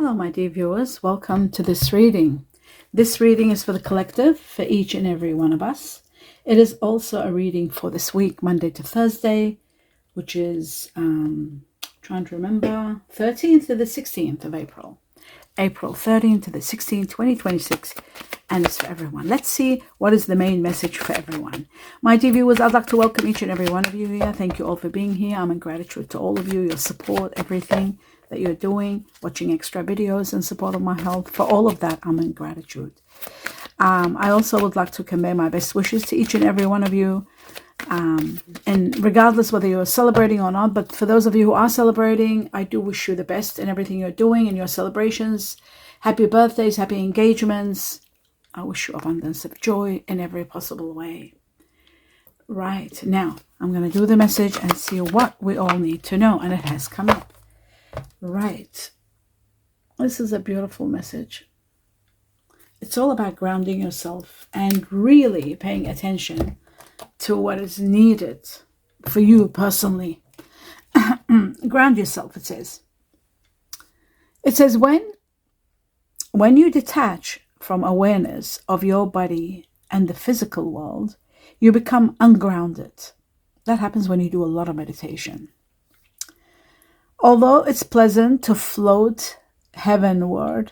Hello, my dear viewers. Welcome to this reading. This reading is for the collective, for each and every one of us. It is also a reading for this week, Monday to Thursday, which is, trying to remember, 13th to the 16th of April. April 13th to the 16th, 2026. And it's for everyone. Let's see what is the main message for everyone. My dear viewers, I'd like to welcome each and every one of you here. Thank you all for being here. I'm in gratitude to all of you, your support, everything that you're doing, watching extra videos in support of my health. For all of that, I'm in gratitude. I also would like to convey my best wishes to each and every one of you. And regardless whether you're celebrating or not, but for those of you who are celebrating, I do wish you the best in everything you're doing in your celebrations. Happy birthdays, happy engagements. I wish you abundance of joy in every possible way. Right, now I'm going to do the message and see what we all need to know. And it has come up. Right. This is a beautiful message. It's all about grounding yourself and really paying attention to what is needed for you personally. Ground yourself, it says. It says when you detach from awareness of your body and the physical world, you become ungrounded. That happens when you do a lot of meditation. Although it's pleasant to float heavenward,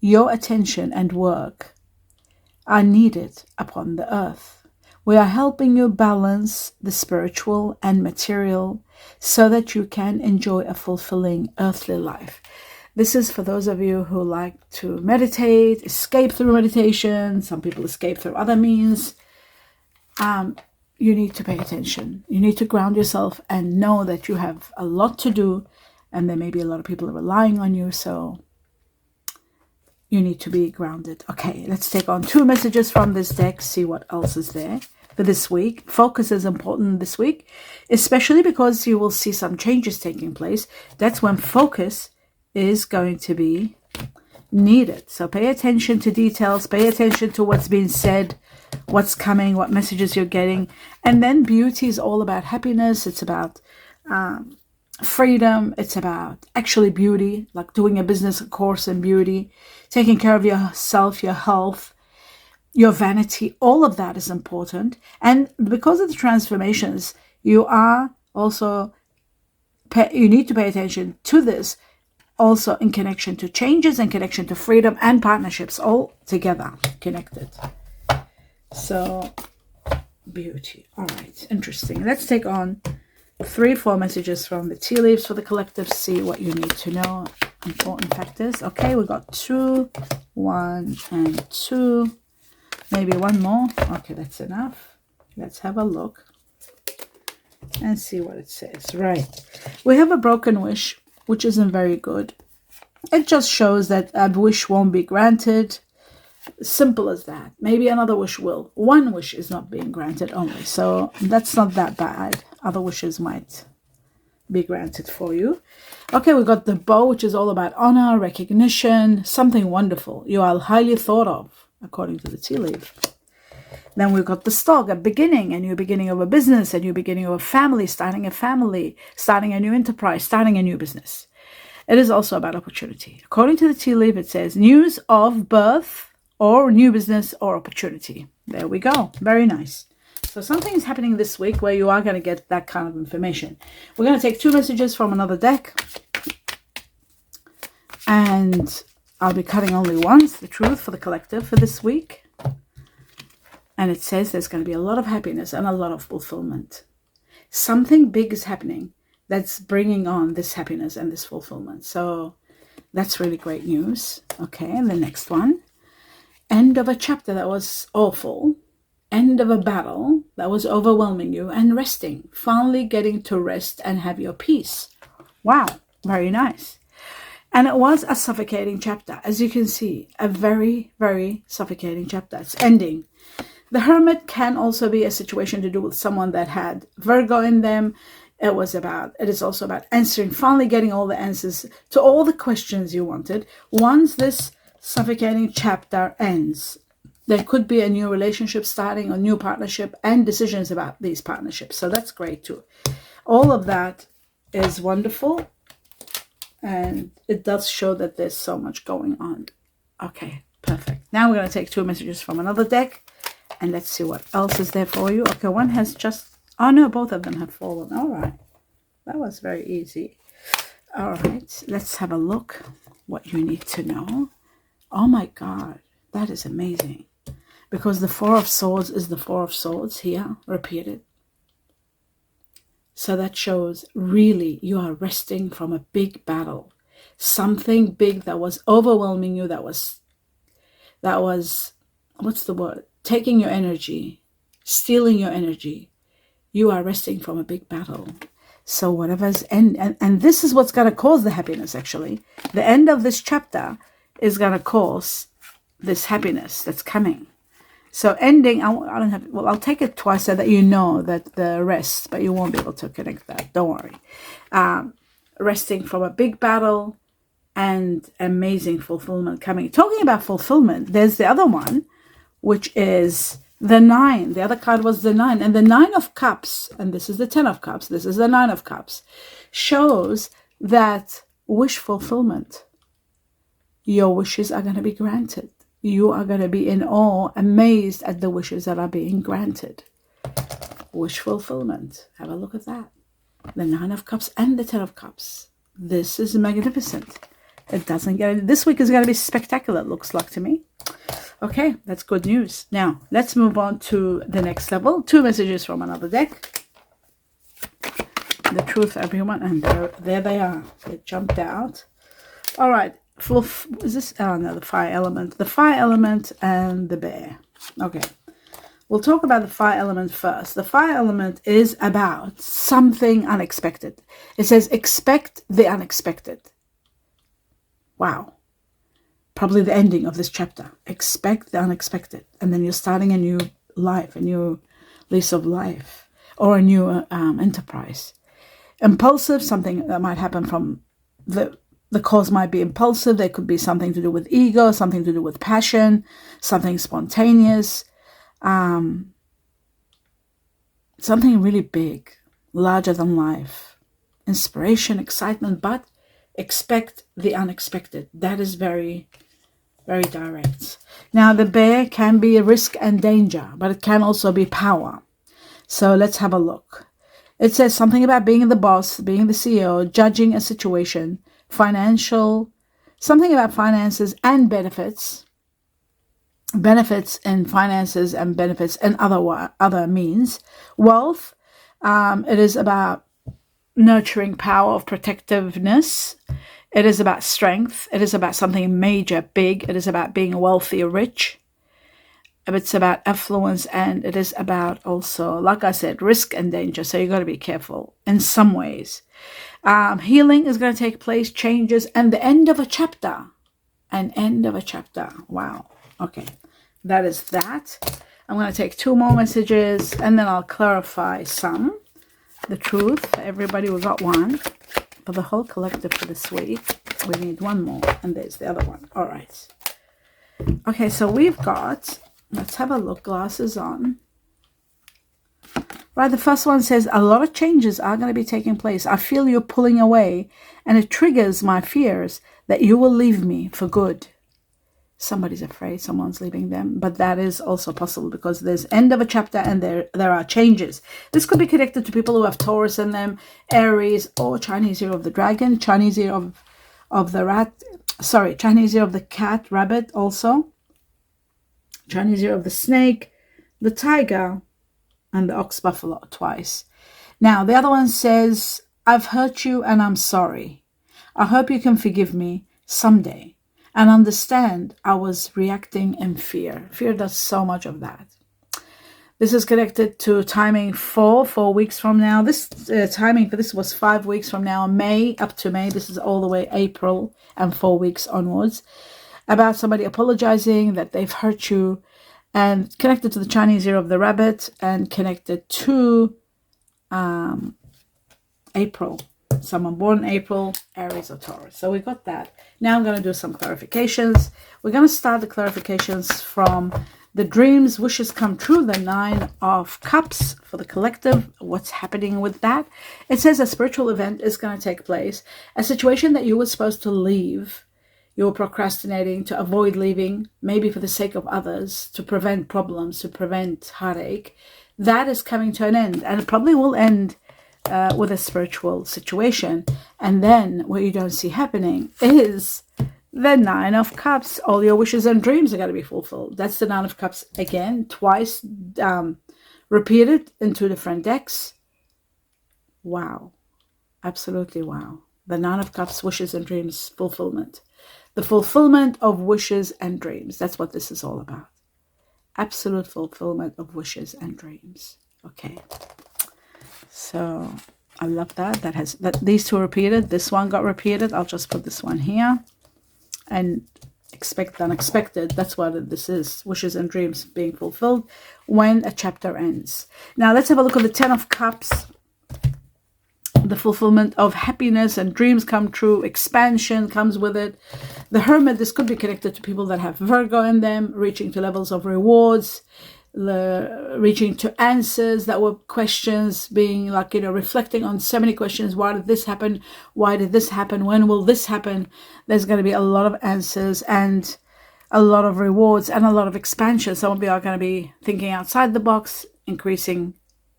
your attention and work are needed upon the earth. We are helping you balance the spiritual and material so that you can enjoy a fulfilling earthly life. This is for those of you who like to meditate, escape through meditation. Some people escape through other means. You need to pay attention. You need to ground yourself and know that you have a lot to do, and there may be a lot of people relying on you, so you need to be grounded. Okay, let's take on 2 messages from this deck, see what else is there for this week. Focus is important this week, especially because you will see some changes taking place. That's when focus is going to be needed. So pay attention to details, pay attention to what's being said, what's coming, what messages you're getting. And then beauty is all about happiness. It's about freedom. It's about actually beauty, like doing a business course in beauty, taking care of yourself, your health, your vanity. All of that is important. And because of the transformations, you are also, you need to pay attention to this also in connection to changes and connection to freedom and partnerships, all together connected. So beauty. All right, interesting. Let's take on 3-4 messages from the tea leaves for the collective. See what you need to know. Important factors. Okay, we got 2, 1, and 2. Maybe one more. Okay, that's enough. Let's have a look and see what it says. Right. We have a broken wish, which isn't very good. It just shows that a wish won't be granted. Simple as that. Maybe another wish will. One wish is not being granted only. So that's not that bad. Other wishes might be granted for you. Okay, we got the bow, which is all about honor, recognition, something wonderful. You are highly thought of, according to the tea leaf. Then we've got the Stork, a beginning, a new beginning of a business, a new beginning of a family, starting a new enterprise, starting a new business. It is also about opportunity. According to the tea leaf, it says news of birth or new business or opportunity. There we go. Very nice. So something is happening this week where you are going to get that kind of information. We're going to take 2 messages from another deck. And I'll be cutting only once, the truth for the collective for this week. And it says there's going to be a lot of happiness and a lot of fulfillment. Something big is happening that's bringing on this happiness and this fulfillment. So that's really great news. Okay, and the next one. End of a chapter that was awful. End of a battle that was overwhelming you, and resting. Finally getting to rest and have your peace. Wow, very nice. And it was a suffocating chapter. As you can see, a very, very suffocating chapter. It's ending. The Hermit can also be a situation to do with someone that had Virgo in them. It is also about answering, finally getting all the answers to all the questions you wanted. Once this suffocating chapter ends, there could be a new relationship starting, a new partnership, and decisions about these partnerships. So that's great too. All of that is wonderful. And it does show that there's so much going on. Okay, perfect. Now we're going to take 2 messages from another deck. And let's see what else is there for you. Okay, one has just... Oh, no, both of them have fallen. All right. That was very easy. All right, let's have a look what you need to know. Oh, my God. That is amazing. Because the Four of Swords is the Four of Swords here, repeated. So that shows really you are resting from a big battle. Something big that was overwhelming you, that was, what's the word? Taking your energy, stealing your energy. You are resting from a big battle. So whatever's end, and this is what's going to cause the happiness, actually. The end of this chapter is going to cause this happiness that's coming. So ending, I don't have, well, I'll take it twice so that you know that the rest, but you won't be able to connect that. Don't worry. Resting from a big battle and amazing fulfillment coming. Talking about fulfillment, there's the other one, which is the 9. The other card was the 9. And the 9 of Cups, and this is the 10 of Cups, this is the 9 of Cups, shows that wish fulfillment. Your wishes are going to be granted. You are going to be in awe, amazed at the wishes that are being granted. Wish fulfillment. Have a look at that. The 9 of Cups and the 10 of Cups. This is magnificent. It doesn't get it. This week is going to be spectacular, it looks like to me. Okay, that's good news. Now, let's move on to the next level. 2 messages from another deck. The truth, everyone. And there they are. They jumped out. All right. Is this? Oh, no, the fire element. The fire element and the bear. Okay. We'll talk about the fire element first. The fire element is about something unexpected. It says, expect the unexpected. Wow. Probably the ending of this chapter. Expect the unexpected. And then you're starting a new life, a new lease of life, or a new enterprise. Impulsive, something that might happen from the cause might be impulsive. There could be something to do with ego, something to do with passion, something spontaneous, something really big, larger than life, inspiration, excitement, but expect the unexpected. That is very, very direct. Now, the bear can be a risk and danger, but it can also be power. So let's have a look. It says something about being the boss, being the CEO, judging a situation, financial, something about finances and benefits in finances and benefits and other means. Wealth, it is about nurturing power of protectiveness. It is about strength. It is about something major, big. It is about being wealthy or rich. It's about affluence, and it is about also, like I said, risk and danger. So you got to be careful in some ways. Healing is going to take place, changes, and the end of a chapter. An end of a chapter. Wow. Okay. That is that. I'm going to take 2 more messages, and then I'll clarify some. The truth. Everybody, we got 1. For the whole collective for this week, we need 1 more. And there's the other one. All right. Okay, so we've got... Let's have a look. Glasses on. Right, the first one says, a lot of changes are going to be taking place. I feel you're pulling away, and it triggers my fears that you will leave me for good. Somebody's afraid someone's leaving them, but that is also possible because there's end of a chapter and there are changes. This could be connected to people who have Taurus in them, Aries, or Chinese year of the dragon, Chinese year of the rat, sorry, Chinese year of the cat, rabbit also. Chinese year of the snake, the tiger, and the ox buffalo twice. Now, the other one says, I've hurt you and I'm sorry. I hope you can forgive me someday and understand I was reacting in fear. Fear does so much of that. This is connected to timing 4 weeks from now. This timing for this was 5 weeks from now, May up to May. This is all the way April and 4 weeks onwards. About somebody apologizing that they've hurt you, and connected to the Chinese year of the rabbit, and connected to April. Someone born in April, Aries or Taurus. So we got that. Now I'm going to do some clarifications. We're going to start the clarifications from The dreams, wishes come true. The 9 of Cups for the collective. What's happening with that? It says a spiritual event is going to take place. A situation that you were supposed to leave, you were procrastinating to avoid leaving, maybe for the sake of others, to prevent problems, to prevent heartache. That is coming to an end, and it probably will end with a spiritual situation. And then what you don't see happening is the 9 of Cups. All your wishes and dreams are going to be fulfilled. That's the 9 of Cups again, twice repeated in 2 different decks. Wow. Absolutely wow. The 9 of Cups, wishes and dreams, fulfillment. The fulfillment of wishes and dreams. That's what this is all about. Absolute fulfillment of wishes and dreams. Okay. So I love that. These 2 repeated. This one got repeated. I'll just put this one here. And expect the unexpected. That's what this is. Wishes and dreams being fulfilled when a chapter ends. Now let's have a look at the 10 of Cups. The fulfillment of happiness and dreams come true. Expansion comes with it. The Hermit, this could be connected to people that have Virgo in them, reaching to levels of rewards, reaching to answers that were questions, being like, reflecting on so many questions. Why did this happen? Why did this happen? When will this happen? There's going to be a lot of answers and a lot of rewards and a lot of expansion. Some of you are going to be thinking outside the box,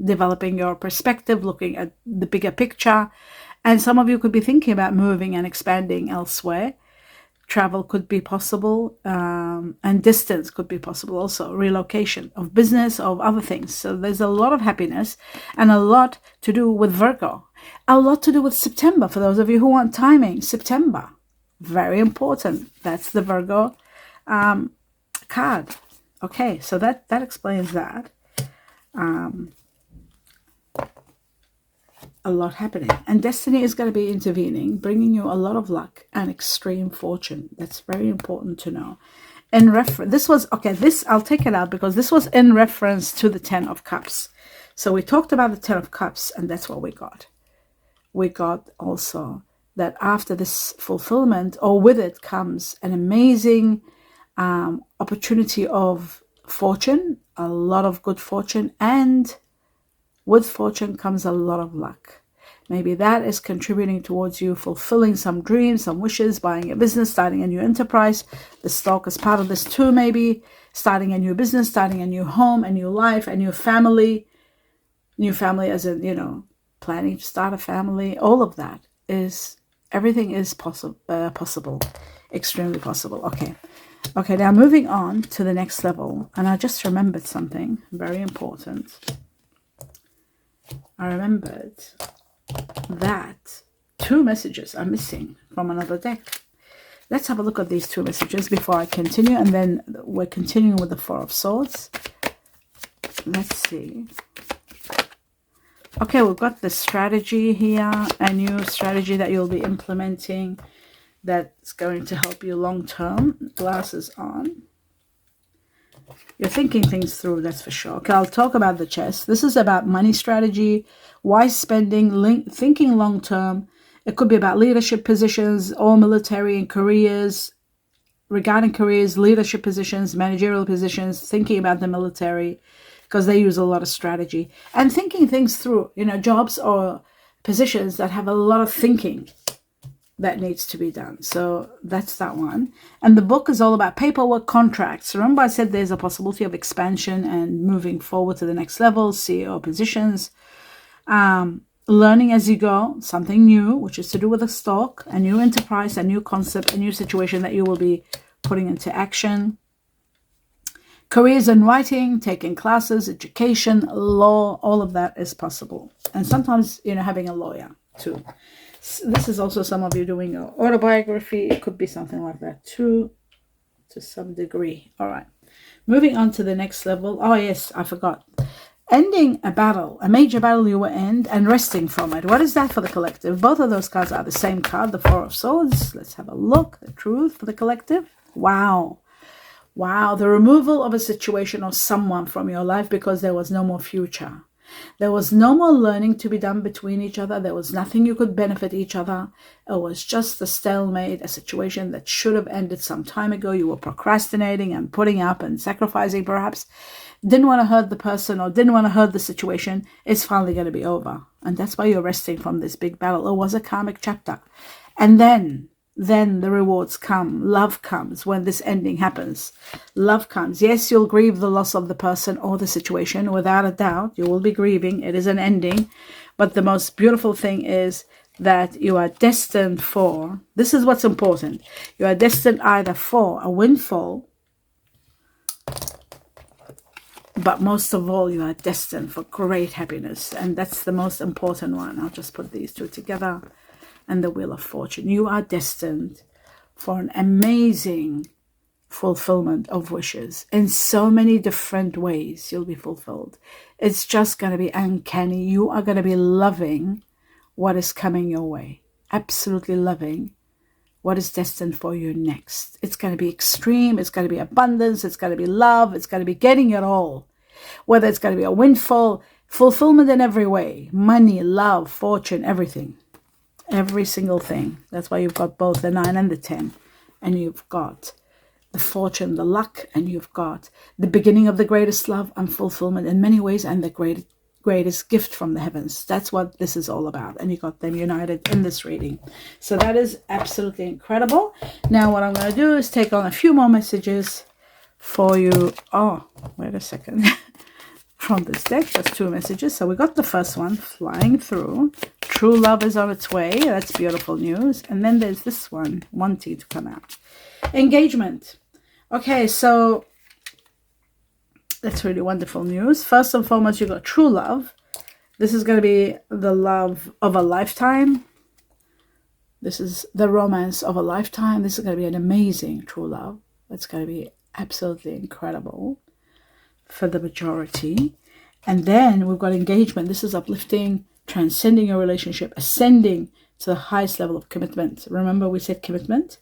developing your perspective, looking at the bigger picture. And some of you could be thinking about moving and expanding elsewhere. Travel could be possible, and distance could be possible also. Relocation of business, of other things. So there's a lot of happiness and a lot to do with Virgo. A lot to do with September. For those of you who want timing, September. Very important. That's the Virgo card. Okay, so that explains that. A lot happening, and destiny is going to be intervening, bringing you a lot of luck and extreme fortune. That's very important to know. In reference, I'll take it out because this was in reference to the 10 of Cups. So we talked about the 10 of Cups, and that's what we got. We got also that after this fulfillment, or with it, comes an amazing opportunity of fortune, a lot of good fortune, and with fortune comes a lot of luck. Maybe that is contributing towards you fulfilling some dreams, some wishes, buying a business, starting a new enterprise. The stock is part of this too, maybe. Starting a new business, starting a new home, a new life, a new family. New family as in, planning to start a family. All of that everything is possible. Extremely possible. Okay, now moving on to the next level. And I just remembered something very important. I remembered that 2 messages are missing from another deck. Let's have a look at these 2 messages before I continue, and then we're continuing with the 4 of Swords. Let's see. Okay, we've got the strategy here, a new strategy that you'll be implementing that's going to help you long term. Glasses on. You're thinking things through, that's for sure. Okay, I'll talk about the chest. This is about money strategy, wise spending, thinking long term. It could be about leadership positions or military and careers. Regarding careers, leadership positions, managerial positions, thinking about the military, because they use a lot of strategy. And thinking things through, jobs or positions that have a lot of thinking that needs to be done. So that's that one. And the book is all about paperwork, contracts. Remember I said there's a possibility of expansion and moving forward to the next level, CEO positions, learning as you go, something new, which is to do with a stock, a new enterprise, a new concept, a new situation that you will be putting into action. Careers in writing, taking classes, education, law, all of that is possible. And sometimes, having a lawyer too. This is also some of you doing an autobiography. It could be something like that too, to some degree. All right. Moving on to the next level. Oh, yes, I forgot. Ending a battle, a major battle you were in, and resting from it. What is that for the collective? Both of those cards are the same card, the 4 of Swords. Let's have a look. The truth for the collective. Wow. Wow. The removal of a situation or someone from your life because there was no more future. There was no more learning to be done between each other. There was nothing you could benefit each other. It was just a stalemate, a situation that should have ended some time ago. You were procrastinating and putting up and sacrificing, perhaps. Didn't want to hurt the person or didn't want to hurt the situation. It's finally going to be over. And that's why you're resting from this big battle. It was a karmic chapter. And then the rewards come. Love comes when this ending happens. Love comes. Yes, you'll grieve the loss of the person or the situation. Without a doubt, you will be grieving. It is an ending. But the most beautiful thing is that you are destined for, this is what's important. You are destined either for a windfall, but most of all, you are destined for great happiness. And that's the most important one. I'll just put these two together. And the Wheel of Fortune. You are destined for an amazing fulfillment of wishes. In so many different ways, you'll be fulfilled. It's just going to be uncanny. You are going to be loving what is coming your way. Absolutely loving what is destined for you next. It's going to be extreme. It's going to be abundance. It's going to be love. It's going to be getting it all. Whether it's going to be a windfall, fulfillment in every way. Money, love, fortune, everything. Every single thing. That's why you've got both the 9 and the 10. And you've got the fortune, the luck, and you've got the beginning of the greatest love and fulfillment in many ways, and the greatest gift from the heavens. That's what this is all about. And you got them united in this reading. So that is absolutely incredible. Now what I'm going to do is take on a few more messages for you. Oh, wait a second. From this deck, just 2 messages. So we got the first one, flying through. True love is on its way. That's beautiful news. And then there's this one, wanting to come out. Engagement. Okay, so that's really wonderful news. First and foremost, you got true love. This is going to be the love of a lifetime. This is the romance of a lifetime. This is going to be an amazing true love. It's going to be absolutely incredible for the majority. And then we've got engagement. This is uplifting, transcending your relationship, ascending to the highest level of commitment. Remember we said commitment?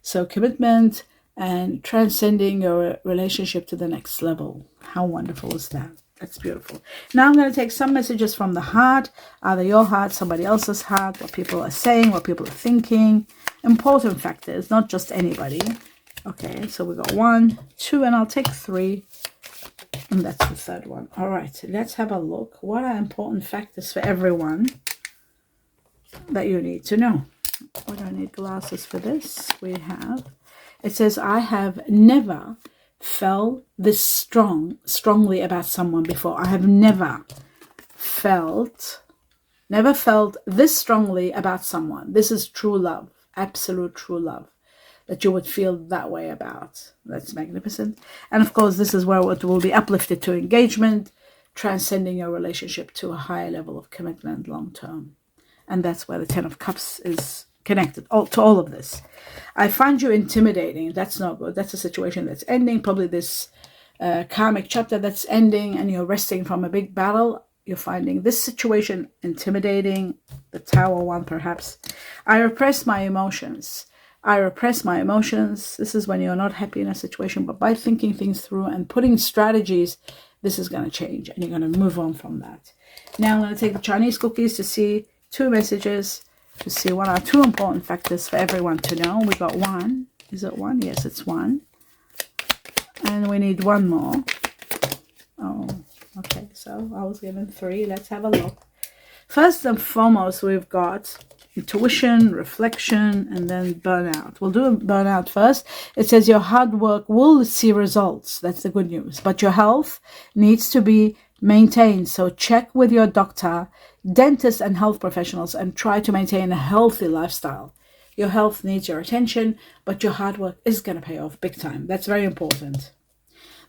So commitment and transcending your relationship to the next level. How wonderful is that? That's beautiful. Now I'm going to take some messages from the heart, either your heart, somebody else's heart, what people are saying, what people are thinking. Important factors, not just anybody. Okay, so we got 1, 2, and I'll take 3. And that's the third one. All right, let's have a look. What are important factors for everyone that you need to know? We don't need glasses for this. We have, it says, I have never felt this strongly about someone before. I have never felt this strongly about someone. This is true love, absolute true love, that you would feel that way about. That's magnificent. And of course, this is where it will be uplifted to engagement, transcending your relationship to a higher level of commitment long term. And that's where the 10 of Cups is connected to all of this. I find you intimidating. That's not good. That's a situation that's ending. Probably this karmic chapter that's ending, and you're resting from a big battle. You're finding this situation intimidating. The Tower one, perhaps. I repress my emotions. I repress my emotions. This is when you're not happy in a situation, but by thinking things through and putting strategies, this is going to change and you're going to move on from that. Now I'm going to take the Chinese cookies to see 2 messages, to see what are 2 important factors for everyone to know. We got 1. Is it 1? Yes, it's 1. And we need 1 more. Oh, okay. So I was given 3. Let's have a look. First and foremost, we've got intuition, reflection, and then burnout. We'll do burnout first. It says your hard work will see results. That's the good news. But your health needs to be maintained. So check with your doctor, dentist, and health professionals and try to maintain a healthy lifestyle. Your health needs your attention, but your hard work is going to pay off big time. That's very important.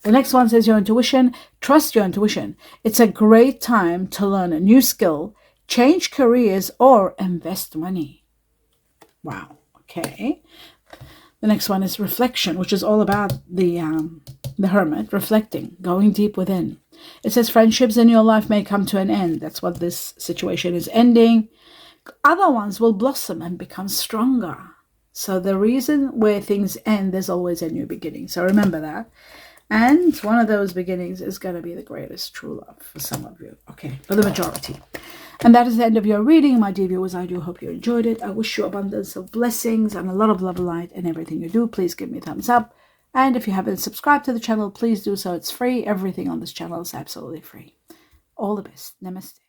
The next one says your intuition. Trust your intuition. It's a great time to learn a new skill, change careers, or invest money. Wow. Okay. The next one is reflection, which is all about the hermit, reflecting, going deep within. It says friendships in your life may come to an end. That's what this situation is ending. Other ones will blossom and become stronger. So the reason where things end, there's always a new beginning. So remember that. And one of those beginnings is going to be the greatest true love for some of you. Okay, for the majority. And that is the end of your reading, my dear viewers. I do hope you enjoyed it. I wish you abundance of blessings and a lot of love and light in everything you do. Please give me a thumbs up. And if you haven't subscribed to the channel, please do so. It's free. Everything on this channel is absolutely free. All the best. Namaste.